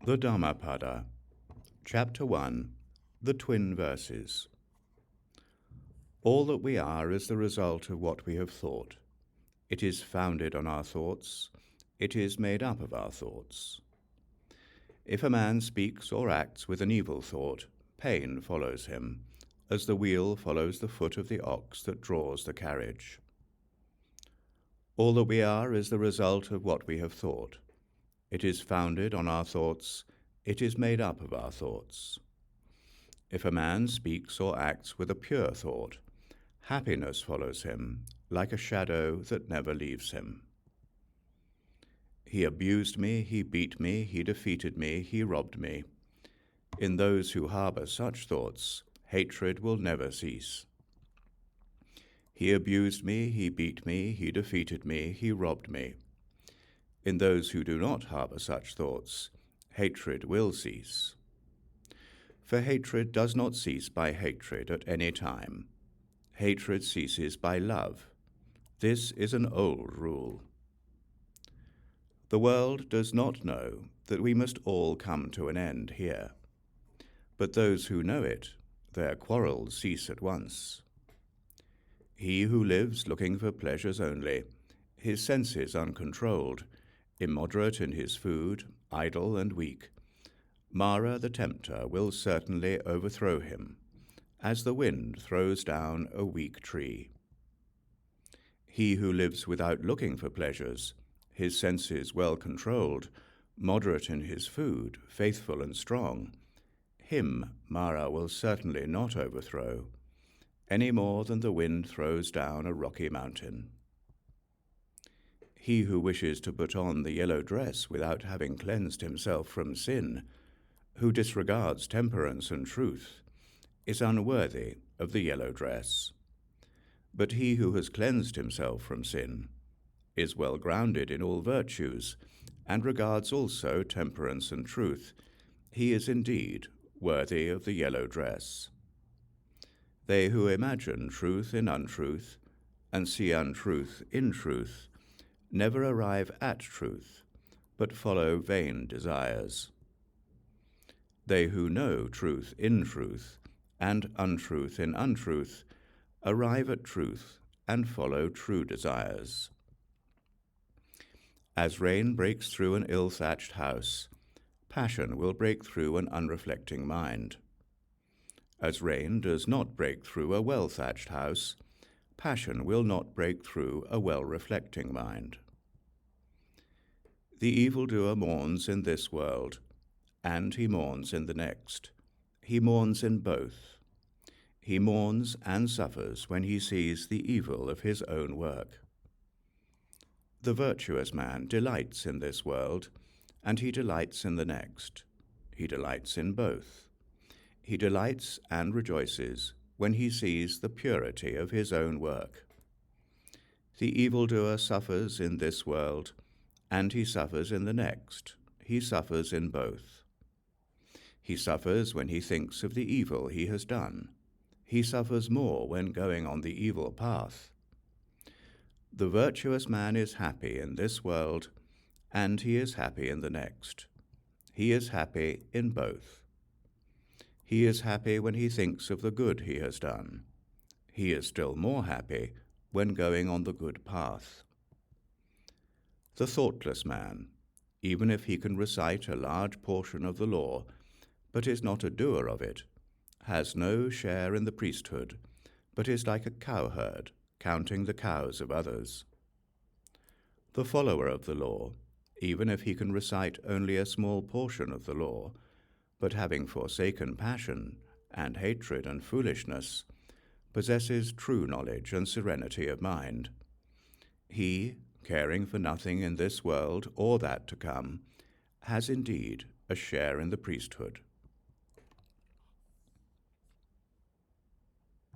The Dhammapada, Chapter 1, the Twin Verses. All that we are is the result of what we have thought. It is founded on our thoughts. It is made up of our thoughts. If a man speaks or acts with an evil thought, pain follows him, as the wheel follows the foot of the ox that draws the carriage. All that we are is the result of what we have thought. It is founded on our thoughts. It is made up of our thoughts. If a man speaks or acts with a pure thought, happiness follows him, like a shadow that never leaves him. He abused me, he beat me, he defeated me, he robbed me. In those who harbor such thoughts, hatred will never cease. He abused me, he beat me, he defeated me, he robbed me. In those who do not harbor such thoughts, hatred will cease. For hatred does not cease by hatred at any time. Hatred ceases by love. This is an old rule. The world does not know that we must all come to an end here. But those who know it, their quarrels cease at once. He who lives looking for pleasures only, his senses uncontrolled, immoderate in his food, idle and weak, Mara the tempter will certainly overthrow him, as the wind throws down a weak tree. He who lives without looking for pleasures, his senses well controlled, moderate in his food, faithful and strong, him Mara will certainly not overthrow, any more than the wind throws down a rocky mountain. He who wishes to put on the yellow dress without having cleansed himself from sin, who disregards temperance and truth, is unworthy of the yellow dress. But he who has cleansed himself from sin is well grounded in all virtues, and regards also temperance and truth. He is indeed worthy of the yellow dress. They who imagine truth in untruth, and see untruth in truth, never arrive at truth, but follow vain desires. They who know truth in truth, and untruth in untruth, arrive at truth and follow true desires. As rain breaks through an ill-thatched house, passion will break through an unreflecting mind. As rain does not break through a well-thatched house, passion will not break through a well-reflecting mind. The evildoer mourns in this world, and he mourns in the next. He mourns in both. He mourns and suffers when he sees the evil of his own work. The virtuous man delights in this world, and he delights in the next. He delights in both. He delights and rejoices when he sees the purity of his own work. The evildoer suffers in this world, and he suffers in the next. He suffers in both. He suffers when he thinks of the evil he has done. He suffers more when going on the evil path. The virtuous man is happy in this world, and he is happy in the next. He is happy in both. He is happy when he thinks of the good he has done. He is still more happy when going on the good path. The thoughtless man, even if he can recite a large portion of the law, but is not a doer of it, has no share in the priesthood, but is like a cowherd, counting the cows of others. The follower of the law, even if he can recite only a small portion of the law, but having forsaken passion and hatred and foolishness, possesses true knowledge and serenity of mind. He, caring for nothing in this world or that to come, has indeed a share in the priesthood.